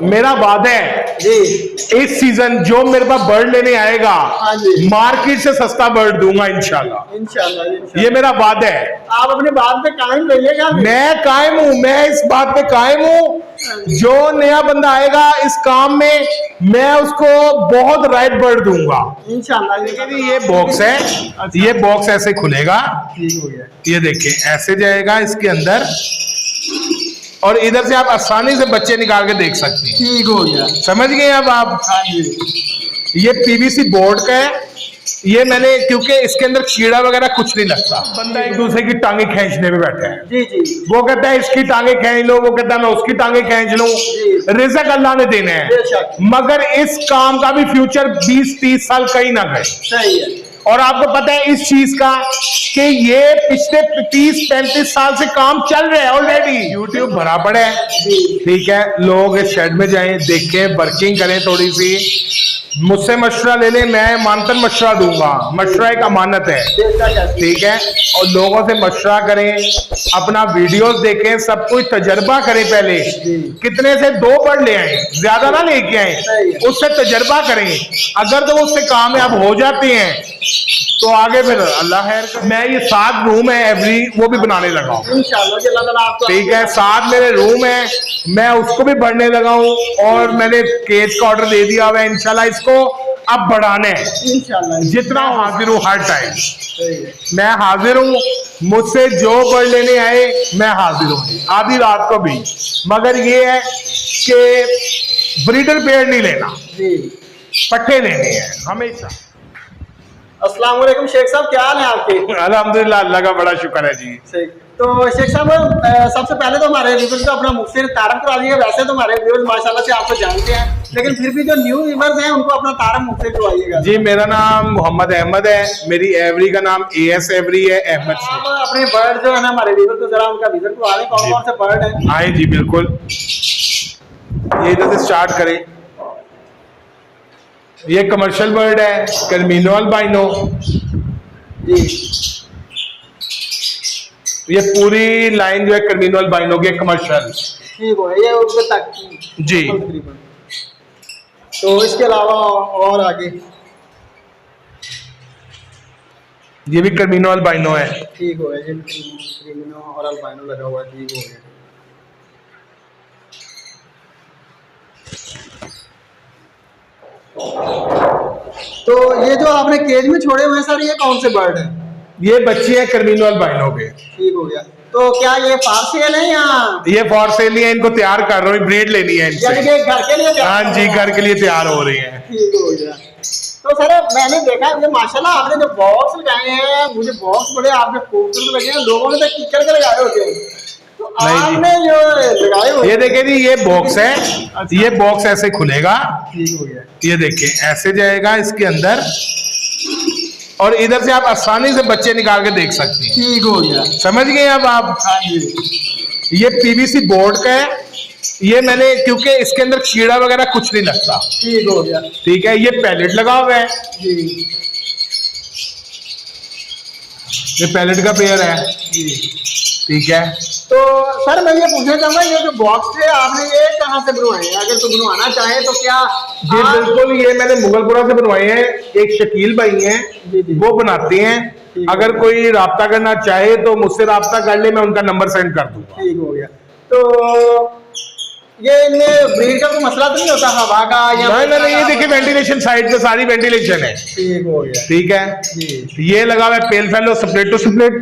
मेरा वादा है जी, इस सीजन जो मेरे पास बर्ड लेने आएगा, हाँ जी, मार्केट से सस्ता बर्ड दूंगा इंशाल्लाह। इंशाल्लाह ये मेरा वादा है। आप अपनी बात पे कायम रहिएगा। मैं कायम हूं, मैं इस बात पे कायम हूं। जो नया बंदा आएगा इस काम में, मैं उसको बहुत राइट बर्ड दूंगा इंशाल्लाह। ये बॉक्स है, ये बॉक्स ऐसे खुलेगा, ठीक हो गया। ये देखिए ऐसे जाएगा इसके अंदर, और इधर से आप आसानी से बच्चे निकाल के देख सकते हैं। ठीक हो गया। समझ गए अब आप? हाँ जी, ये पीवीसी बोर्ड का है। ये मैंने, क्योंकि इसके अंदर कीड़ा वगैरह कुछ नहीं लगता। बंदा एक दूसरे की टांगे खींचने में बैठा है। जी जी, वो कहता है इसकी टांगे खींच लो, वो कहता है मैं उसकी टांगे खींच लूं। रिज़्क अल्लाह ने देने हैं, बेशक। मगर इस काम का भी फ्यूचर 20-30 साल कहीं ना गए। सही है। और आपको पता है इस चीज का कि ये पिछले 30-35 साल से काम चल रहा है ऑलरेडी। यूट्यूब भरा पड़ा है, ठीक है। लोग इस शेड में जाएं, देखें, वर्किंग करें थोड़ी सी, मुझसे मशवरा ले लें, मैं मानतन मशवरा दूंगा। मशवरा एक अमानत है, ठीक है। और लोगों से मशवरा करें, अपना वीडियोस देखें, सब कुछ तजर्बा करें। पहले कितने से 2 बर्ड ले आए, ज्यादा ना लेके आए, उससे तजर्बा करें। अगर तो उससे कामयाब हो जाते हैं तो आगे फिर अल्लाह खैर। मैं ये 7 रूम है एवरी, वो भी बनाने लगा हूँ इंशाल्लाह, ठीक है। 7 मेरे रूम है, मैं उसको भी बढ़ने लगा हूँ, और मैंने केज का ऑर्डर दे दिया हुआ है। इंशाल्लाह इसको अब बढ़ाने है इंशाल्लाह। जितना हाजिर हूँ हर टाइम मैं हाजिर हूँ। मुझसे जो बर्ड लेने आए मैं हाजिर हूँ, आधी रात को भी। मगर ये है कि ब्रीडर पेयर नहीं लेना, पट्टे लेने हैं हमेशा। अस्सलाम वालेकुम शेख साहब, क्या हाल है आपके? अल्हम्दुलिल्लाह, अल्लाह का बड़ा शुक्र है जी। तो शेख साहब, सबसे पहले तो हमारे व्यूअर्स को अपना मुख से तारफ करा दीजिए। वैसे तो हमारे व्यूअर्स माशाल्लाह से आपको जानते हैं, लेकिन फिर भी जो न्यू व्यूअर्स हैं उनको अपना तारफ मुख से करवाइएगा। जी, मेरा नाम मोहम्मद अहमद है, मेरी एवरी का नाम AS एवरी है, अहमद से। आप अपने बर्ड जो है ना हमारे व्यूअर्स को जरा उनका विजिट करवा दें, कौन कौन से बर्ड हैं? आए जी, बिल्कुल। ये इधर से स्टार्ट करें। ये कमर्शियल बर्ड है, कर्मिनो अल्बाइनो जी। ये पूरी लाइन जो है कर्मिनो अल्बाइनो की कमर्शियल। ठीक है, ये उसके तक जी। तकरीबन। तो इसके अलावा और आगे? ये भी कर्मिनो अल्बाइनो है। ठीक हो गया, ये क्रिमिनो और अल्बाइनो लगा हुआ है। ठीक हो गया। तो ये जो आपने केज में छोड़े हुए हैं सर, ये कौन से बर्ड हैं? ये बच्चे हैं कर्मिनो अल्बाइनो के। ठीक हो गया। तो क्या ये फॉर सेल है या? ये फॉर सेल है, इनको तैयार कर रहा हूँ, ब्रीड लेनी है इनसे। यानी कि घर के लिए? हाँ जी, घर के लिए तैयार हो रही है। ठीक हो गया। तो सर मैंने देखा ये माशाल्लाह आपने जो बॉक्स लगाए हैं, मुझे बॉक्स बड़े आपके खूबसूरत लगे हैं। लोगों ने तो कीकर के लगाए होते हैं, तो आपने जो लगाए हुए, ये देखिए जी, ये बॉक्स है। ये बॉक्स ऐसे खुलेगा, ठीक हो गया। ये देखिए ऐसे जाएगा इसके अंदर, और इधर से आप आसानी से बच्चे निकाल के देख सकते हैं। ठीक हो गया। समझ गए अब आप? हाँ जी। ये पीवीसी बोर्ड का है। ये मैंने, क्योंकि इसके अंदर कीड़ा वगैरह कुछ नहीं लगता। ठीक हो गया। ठीक है। ये पैलेट लगा हुआ है जी ये पैलेट का पेयर है जी। ठीक है। तो सर मैं ये पूछना चाहूंगा, ये जो बॉक्स है आपने ये कहाँ से बनवाए हैं? अगर तो बनवाना चाहे तो क्या? जी बिल्कुल, ये मैंने मुगलपुरा से बनवाए हैं। एक शकील भाई हैं, वो बनाते हैं। अगर कोई राब्ता करना चाहे तो मुझसे राब्ता कर ले, मैं उनका नंबर सेंड कर दूंगा। ठीक हो गया। तो ये इनमें ब्रीड का कोई मसला तो नहीं होता हवा का या? नहीं, ये देखिए वेंटिलेशन, साइड पे सारी वेंटिलेशन है। ठीक हो गया। ठीक है। ये लगा हुआ है पेल फेलो स्प्लिट टू स्प्लिट।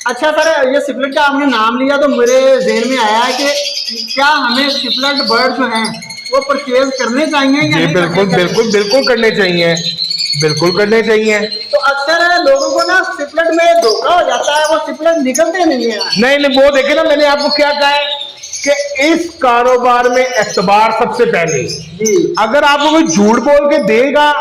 अच्छा सर, ये सिपलेट का आपने नाम लिया तो मेरे जहन में आया है कि क्या हमें सिपलेट बर्ड जो हैं वो परचेज करने चाहिए या जी नहीं? बिल्कुल करने चाहिए, बिल्कुल करने चाहिए। तो अक्सर लोगों को ना सिपलेट में धोखा हो जाता है, वो सिपलेट निकलते नहीं है। नहीं, वो देखे ना, मैंने आपको क्या कहा है कि इस कारोबार में एतबार सबसे पहले। जी। अगर आपको कोई झूठ बोल के देगा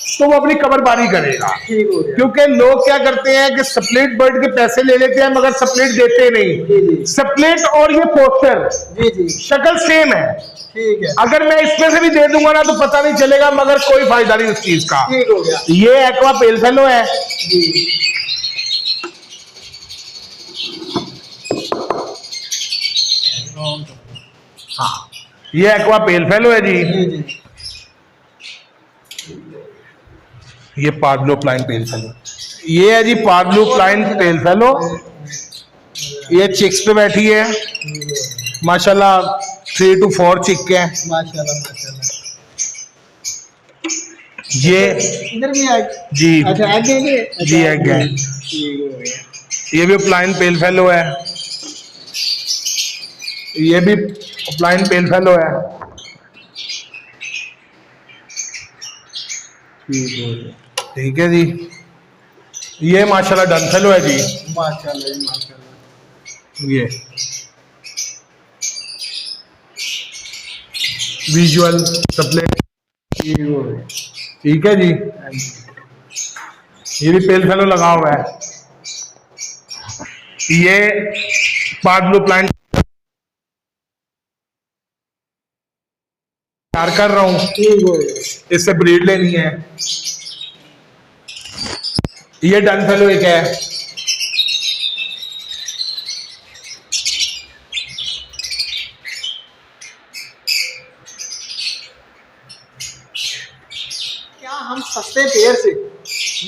तो वो अपनी कबरबारी करेगा। ठीक हो गया। क्योंकि लोग क्या करते हैं कि स्प्लिट बर्ड के पैसे ले लेते हैं मगर स्प्लिट देते नहीं। स्प्लिट और ये पोस्टर जी शक्ल सेम है। ठीक है। अगर मैं इसमें से भी दे दूंगा ना तो पता नहीं चलेगा, मगर कोई फायदा नहीं उस चीज का। ठीक हो गया। ये एक्वा पेल फेलो है जी। हाँ, ये एक्वा पेल फेलो है जी। जी ये पार्बलो प्लाइन पेल फेलो, ये है जी पार्बलो प्लाइन पेल फेलो। ये चिक्स पे बैठी है माशाल्लाह, 3 to 4 चिक है। माशाल्लाह माशाल्लाह। ये इधर भी एग? जी अच्छा एग है ये? जी एग है। ठीक हो गया। ये भी प्लाइन पेल फेलो है, ये भी प्लाइन पेल फेलो है। ठीक हो गया। ठीक है जी। ये माशाल्लाह डन फेलो है जी। माशाल्लाह जी माशाल्लाह। ये विजुअल सप्लेट, ठीक हो गया। ठीक है जी। ये भी पेल फेलो लगा हुआ है। ये पार्बलो प्लांट तैयार कर रहा हूँ, ठीक हो गया। इससे ब्रीड लेनी है। ये डन फेलो एक है। क्या हम सस्ते पेड़ से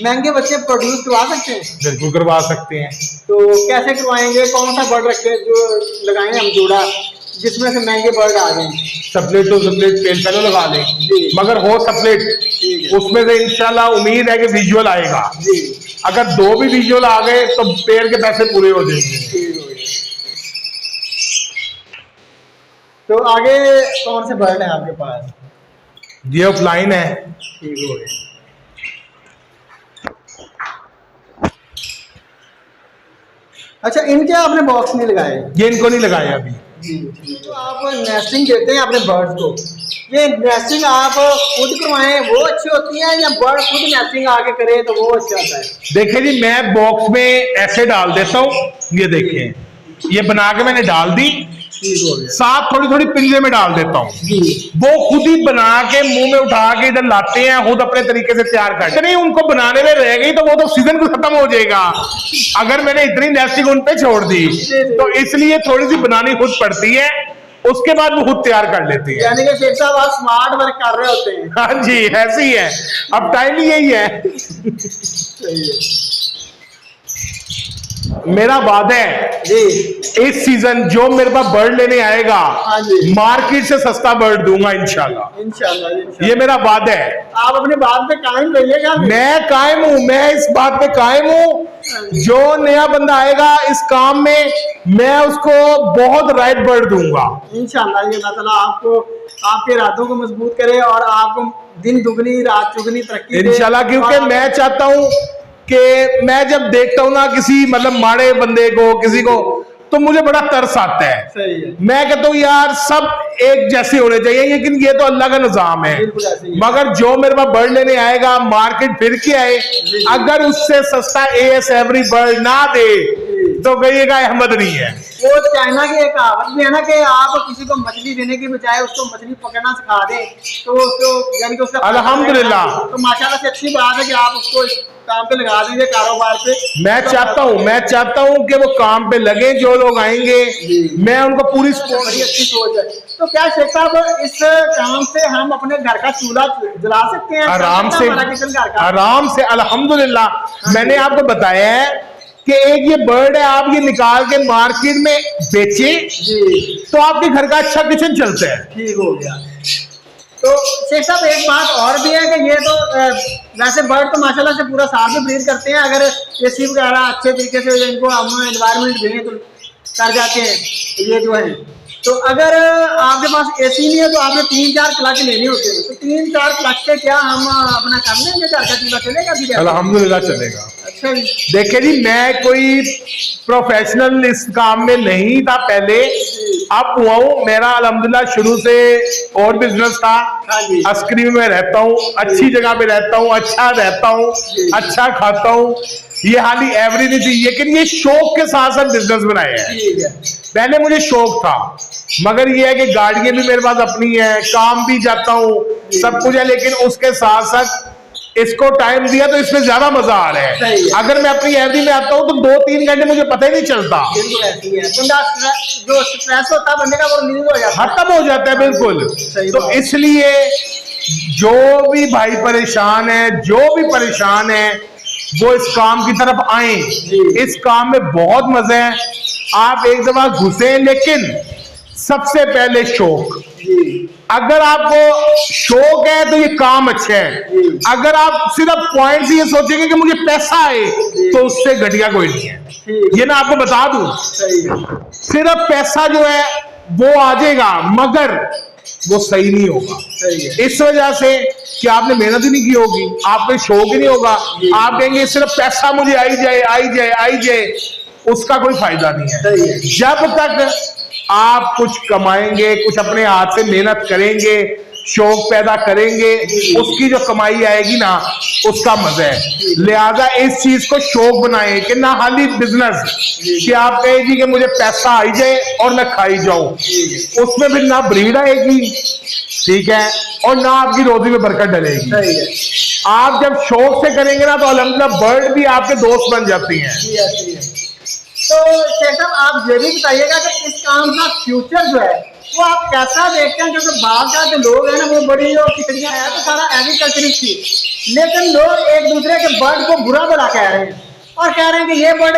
महंगे बच्चे प्रोड्यूस करवा सकते हैं? बिल्कुल करवा सकते हैं। तो कैसे करवाएंगे? कौन सा बर्ड रखे जो लगाएं हम जोड़ा जिसमें से महंगे बर्ड आ जाएं? सप्लेट टू सप्लेट पेल फेलो लगा लें, जी। मगर हो सप्लेट ठीक है। उसमें से इंशाल्लाह उम्मीद है कि विजुअल आएगा। जी अगर 2 भी विजुअल आ गए तो पेड़ के पैसे पूरे हो जाएंगे। ठीक हो गया। तो आगे कौन से बर्ड हैं आपके पास? ये ऑफलाइन है। ठीक हो गया। अच्छा इनके आपने बॉक्स नहीं लगाए? ये इनको नहीं लगाया अभी। जी। तो आप नेस्टिंग देते हैं अपने बर्ड्स को, ये नेस्टिंग आप खुद करवाएं वो अच्छी होती है या बर्ड खुद नेस्टिंग आके करे तो वो अच्छा होता है? देखिए जी, मैं बॉक्स में ऐसे डाल देता हूँ, ये देखें, ये बना के मैंने डाल दी, ठीक हो गया। साथ थोड़ी थोड़ी पिंजरे में डाल देता हूँ। जी वो खुद ही बना के मुंह में उठा के इधर लाते हैं, खुद अपने तरीके से तैयार करते। नहीं उनको बनाने में रह गई तो वो तो सीजन को खत्म हो जाएगा अगर मैंने इतनी नेस्टिंग उन पे छोड़ दी, तो इसलिए थोड़ी सी बनानी खुद पड़ती है, उसके बाद वो खुद तैयार कर लेती है। यानी कि शेख साहब आप स्मार्ट वर्क कर रहे होते हैं। हाँ जी, ऐसे ही है, अब टाइम ही यही है। सही है। मेरा वादा है जी इस सीजन जो मेरे पास बर्ड लेने आएगा, हाँ जी, मार्केट से सस्ता बर्ड दूंगा इंशाल्लाह। इंशाल्लाह ये मेरा वादा है। आप अपनी बात पे कायम रहिएगा। मैं कायम हूं, मैं इस बात पे कायम हूं। जो नया बंदा आएगा इस काम में, मैं उसको बहुत राइट बर्ड दूंगा इंशाल्लाह। ये अल्लाह ताला आपको आपके इरादों को मजबूत करे और आपको दिन दुगनी रात चुगनी तरक्की दे इंशाल्लाह। क्योंकि मैं चाहता हूं कि मैं जब देखता हूं ना किसी मतलब माड़े बंदे को, किसी को, तो मुझे बड़ा तरस आता है। सही है। मैं कहता हूँ यार सब एक जैसे होने चाहिए, लेकिन ये तो अल्लाह का निजाम है। बिल्कुल ऐसे ही है। मगर जो मेरे पास बर्ड लेने आएगा, मार्केट फिर के आए, अगर उससे सस्ता एएस एवरी बर्ड ना दे तो कहिएगा अहमद नहीं है। वो चाइना की एक कहावत भी है ना कि आप किसी को मछली देने की बजाय उसको मछली पकड़ना सिखा दें तो उसको यानी कि उसका अल्हम्दुलिल्लाह। तो माशाल्लाह से अच्छी बात है कि आप उसको इस काम पे लगा देंगे, कारोबार पे। मैं चाहता हूँ कि वो काम पे लगे, जो लोग आएंगे मैं उनको पूरी सपोर्ट। बड़ी अच्छी सोच है। तो क्या शेख साहब इस काम से हम अपने घर का चूल्हा जला सकते हैं? आराम से, हमारा किचन घर का आराम से अल्हम्दुलिल्लाह। मैंने आपको बताया है कि एक ये बर्ड है, आप ये निकाल के मार्केट में बेचें जी तो आपके घर का अच्छा किचन चलता है। ठीक हो गया। तो शेख साहब एक बात और भी है कि ये तो वैसे बर्ड तो माशाल्लाह से पूरा साल में ब्रीड करते हैं, अगर एसी वगैरह अच्छे तरीके से इनको हम एनवायरनमेंट दें तो कर जाते हैं ये जो है। तो अगर आपके पास एसी नहीं है तो आपने 3-4 क्लच लेने होते हैं, तो 3-4 क्लच से क्या हम अपना कर लेंगे? घर का चूल्हा चलेगा फिर? अल्हम्दुलिल्लाह चलेगा। अच्छा जी। देखिए जी, मैं कोई प्रोफेशनल इस काम में नहीं था पहले, अब हुआ हूँ। मेरा अल्हम्दुलिल्लाह शुरू से और बिजनेस था। हाँ जी। अस्क्रीम में रहता हूँ, अच्छी जगह पे रहता हूँ, अच्छा रहता हूँ, अच्छा खाता हूँ। ये हाली एवरेज नहीं थी, लेकिन ये शौक के साथ साथ बिजनेस बनाया है। ठीक है। पहले मुझे शौक था, मगर ये है कि गाड़ियां भी मेरे पास अपनी है, काम भी जाता हूँ, सब कुछ है, लेकिन उसके साथ साथ इसको टाइम दिया तो इसमें ज्यादा मजा आ रहा सही है। है। अगर मैं अपनी एवरी में आता हूँ तो 2-3 घंटे मुझे पता ही नहीं चलता, बिल्कुल ऐसी है। बंदा जो स्ट्रेस होता है बंदे का वो रिलीज हो जाता है। खत्म हो जाता है बिल्कुल। सही तो बात। इसलिए जो भी भाई परेशान है, जो भी परेशान है, वो इस काम की तरफ आए। इस काम में बहुत मजा है। आप एक दफा घुसे, लेकिन सबसे पहले शौक। जी अगर आपको शौक है तो ये काम अच्छा है। अगर आप सिर्फ पॉइंट ये सोचेंगे कि मुझे पैसा आए, तो उससे घटिया कोई नहीं है। ठीक। ये मैं आपको बता दूं, सही है। सिर्फ पैसा जो है वो आ जाएगा, मगर वो सही नहीं होगा। सही है। इस वजह से कि आपने मेहनत ही नहीं की होगी, आपको शौक ही नहीं होगा। आप कहेंगे सिर्फ पैसा मुझे आई जाए आई जाए आई जाए, उसका कोई फायदा नहीं है। सही है। जब तक आप कुछ कमाएंगे, कुछ अपने हाथ से मेहनत करेंगे, शौक पैदा करेंगे, उसकी जो कमाई आएगी ना, उसका मजा है। लिहाजा इस चीज को शौक बनाए कि ना खाली बिजनेस कि आप कहे जी कि मुझे पैसा आई जाए और मैं खाई जाऊं, उसमें भी ना ब्रीड आएगी, ठीक है, और ना आपकी रोजी में बरकत डलेगी। सही है। आप जब शौक से करेंगे ना, तो अल्हम्दुलिल्लाह बर्ड भी आपके दोस्त बन जाती हैं। जी ऐसी है। तो शेख साहब आप ये भी बताइएगा कि इस काम का फ्यूचर जो है वो आप कैसा देखते हैं? क्योंकि बाहर का जो लोग हैं ना, वो बड़ी जो किचड़ियाँ है तो सारा एग्रीकल्चरिस्ट थी, लेकिन लोग एक दूसरे के बर्ड को बुरा भला कह रहे हैं और कह रहे हैं कि ये बर्ड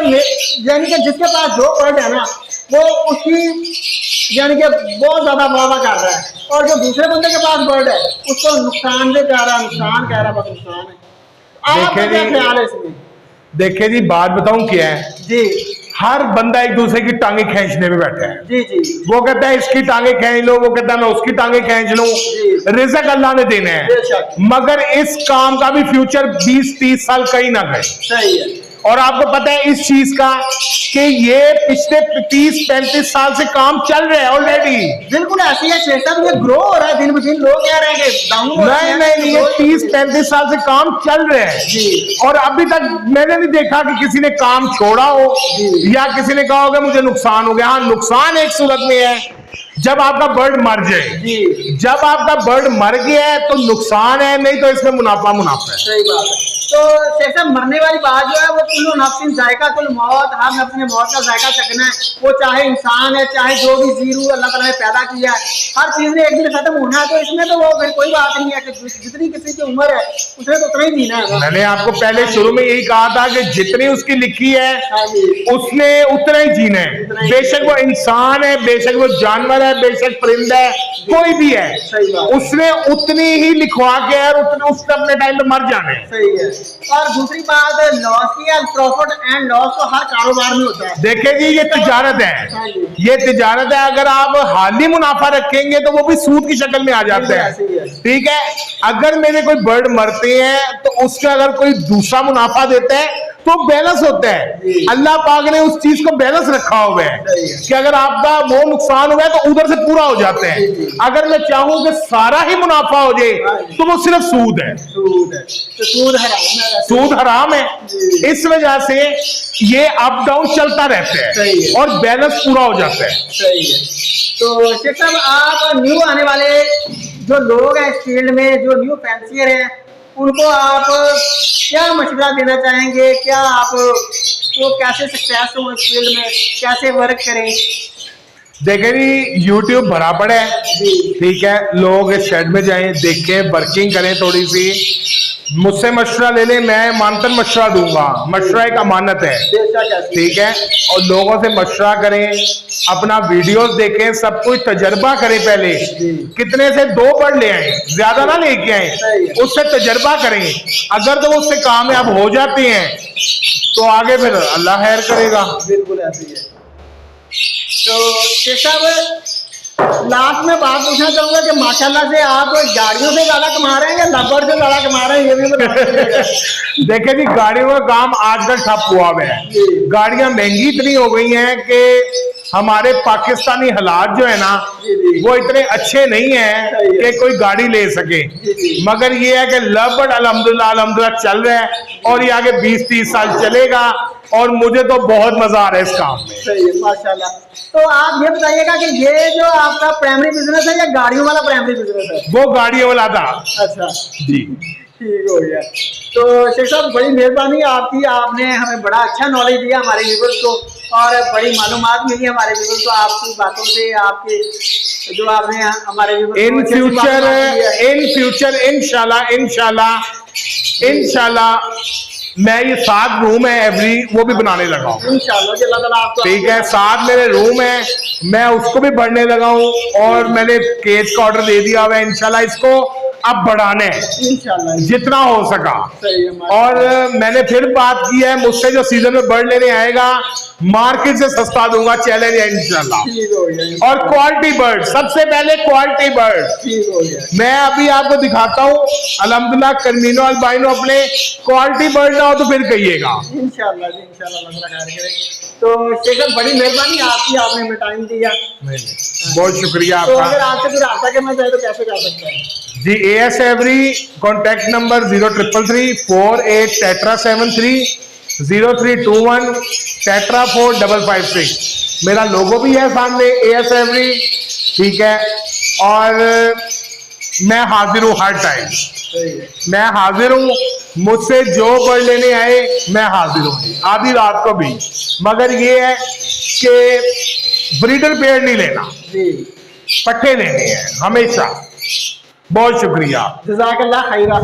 यानी कि जिसके पास जो बर्ड है ना, वो उसकी यानी कि बहुत ज्यादा वादा कर रहा है, और जो दूसरे बंदे के पास बर्ड है उसको नुकसान भी कह रहा है, नुकसान कह रहा है, बस नुकसान है। आपका क्या ख्याल है इसमें? देखिए जी, बात बताऊं क्या है, जी हर बंदा एक दूसरे की टांगे खींचने पे बैठा है। जी जी। वो कहता है इसकी टांगे खींच लो, वो कहता है मैं उसकी टांगे खींच लूं। रिज़्क़ अल्लाह ने देने हैं, बेशक। मगर इस काम का भी फ्यूचर 20-30 साल कहीं ना कहीं। सही है। और आपको पता है इस चीज का कि ये पिछले 30-35 साल से काम चल रहा है ऑलरेडी। बिल्कुल ऐसी है शेख साहब, ये ग्रो हो रहा है दिन ब दिन। लोग कह रहे हैं कि डाउन हो रहा है। नहीं, ये 30-35 साल से काम चल रहे हैं जी। और अभी तक मैंने नहीं देखा कि किसी ने काम छोड़ा हो या किसी ने कहा हो कि मुझे नुकसान हो गया। हाँ, नुकसान एक सूरत में है, जब आपका बर्ड मर जाए। जी। जब आपका बर्ड मर गया है तो नुकसान है, नहीं तो इसमें मुनाफा मुनाफा है। सही बात है। तो शेख साहब मरने वाली बात जो है वो कुल्लू नफ्सिन जायका कुल मौत, हर नफ्स ने मौत का जायका चखना है। वो चाहे इंसान है, चाहे जो भी जीरू अल्लाह ताला ने पैदा किया है, हर चीज ने एक दिन खत्म होना है। तो इसमें तो वो फिर कोई बात नहीं है कि जितनी किसी की उम्र है उसने तो उतना ही जीना है। मैंने आपको पहले शुरू में यही कहा था कि जितनी उसकी लिखी है हाँ जी। उसने उतना ही जीना है। उतना ही। बेशक वो इंसान है, बेशक वो जानवर है, बेशक परिंदा है, कोई भी है, सही बात। उसने उतनी ही लिखवा के और उतने उसने अपने टाइम पे मर जाना है। सही है। और दूसरी बात लॉस की है, प्रॉफिट एंड लॉस तो हर कारोबार में होता है। देखिए जी, ये तिजारत है, हाँ जी। ये तिजारत है। अगर आप हाली मुनाफा रखेंगे तो वो भी सूद की शक्ल में आ जाता है, ऐसे ही है। ठीक है। अगर मेरे कोई बर्ड मरते हैं तो उसका अगर कोई दूसरा मुनाफा देता है तो बैलेंस होता है। अल्लाह पाक ने उस चीज को बैलेंस रखा हुआ है कि अगर आपका वो नुकसान हुआ है तो उधर से पूरा हो जाते हैं। अगर मैं चाहूं कि सारा ही मुनाफा हो जाए तो वो सिर्फ सूद है। सूद है तो सूद हराम है। सूद हराम है। इस वजह से ये अप डाउन चलता रहता सही है है। और बैलेंस पूरा हो जाता है। सही है। तो शेख साहब आप न्यू आने वाले जो लोग हैं इस फील्ड में, जो न्यू फैंसियर हैं, उनको आप क्या मशवरा देना चाहेंगे? क्या आप वो कैसे सक्सेस हो इस फील्ड में, कैसे वर्क करें? देखें जी, यूट्यूब भरा पड़ा है, ठीक है। लोग इस शेड में जाएं, देखें, वर्किंग करें थोड़ी सी, मुझसे मशवरा ले लें, मैं मानतन मशवरा दूंगा। मशवरा एक अमानत है, ठीक है। और लोगों से मशवरा करें, अपना वीडियोस देखें, सब कुछ तजर्बा करें। पहले कितने से 2 बर्ड ले आए, ज्यादा ना लेके आए, उससे तजर्बा करें। अगर तो उससे कामयाब हो जाते हैं तो आगे फिर अल्लाह खैर करेगा। बिल्कुल ऐसे ही है। तो शेख साहब लास्ट में बात पूछना चाहूंगा कि माशाल्लाह से आप गाड़ियों से ज्यादा कमा रहे हैं या लबर से ज्यादा कमा रहे हैं, ये भी बता दीजिएगा। देखिए जी, गाड़ियों का काम आजकल ठप हुआ है। गाड़ियां महंगी इतनी हो गई हैं कि हमारे पाकिस्तानी हालात जो है ना, वो इतने अच्छे नहीं हैं कि कोई गाड़ी ले सके। मगर ये है कि लबड़ अल्हम्दुलिल्लाह चल रहा है और ये आगे 20-30 साल चलेगा और मुझे तो बहुत मजा आ रहा है इस काम में। सही है, माशाल्लाह। तो आप ये बताइएगा कि ये जो आपका प्राइमरी बिजनेस है या गाड़ियों वाला प्राइमरी बिजनेस है? वो गाड़ियों वाला था। अच्छा जी। ठीक हो गया। तो शेख साहब बड़ी मेहरबानी आपकी, आपने हमें बड़ा अच्छा नॉलेज दिया हमारे व्यूअर्स को, और बड़ी मालूमात मिली हमारे व्यूअर्स को आपकी बातों से, आपके जो आपने हमारे व्यूअर्स इन फ्यूचर इंशाल्लाह मैं ये 7 रूम है एवरी वो भी बनाने लगा हूँ। इंशाल्लाह अल्लाह ताला आपको, ठीक है, 7 मेरे रूम है, मैं उसको भी बढ़ने लगा हूँ, और मैंने केज का ऑर्डर दे दिया हुआ है। इंशाल्लाह इसको अब बढ़ाने हैं इंशाल्लाह जितना हो सका। सही है। और मैंने फिर बात की है, मुझसे जो सीजन में बर्ड लेने आएगा मार्केट से सस्ता दूंगा, चैलेंज है इंशाल्लाह। ठीक हो गया। और क्वालिटी बर्ड, सबसे पहले क्वालिटी बर्ड। ठीक हो गया। मैं अभी आपको दिखाता हूँ अल्हम्दुलिल्लाह, कर्मीनो अल्बाइनो अपने क्वालिटी बर्ड ना हो तो फिर कहिएगा। इंशाल्लाह जी, इंशाल्लाह अल्लाह ताला खैर करे। तो शेख साहब बड़ी मेहरबानी आपकी, आपने हमें टाइम दिया। बहुत शुक्रिया तो अगर आपका। आपसे फिर रब्ता करना चाहे तो कैसे कर सकते हैं? जी, AS एवरी कॉन्टैक्ट नंबर 0333 48 73 0321 45556। मेरा लोगो भी है सामने, AS एवरी, ठीक है। और मैं हाजिर हूँ हर टाइम, सही है। मैं हाजिर हूँ, मुझसे जो बर्ड लेने आए मैं हाजिर हूँ, आधी रात को भी। मगर ये है कि ब्रीडर पेयर नहीं लेना, जी, पट्टे लेने हैं हमेशा। बहुत शुक्रिया। जज़ाकल्लाह खैरा।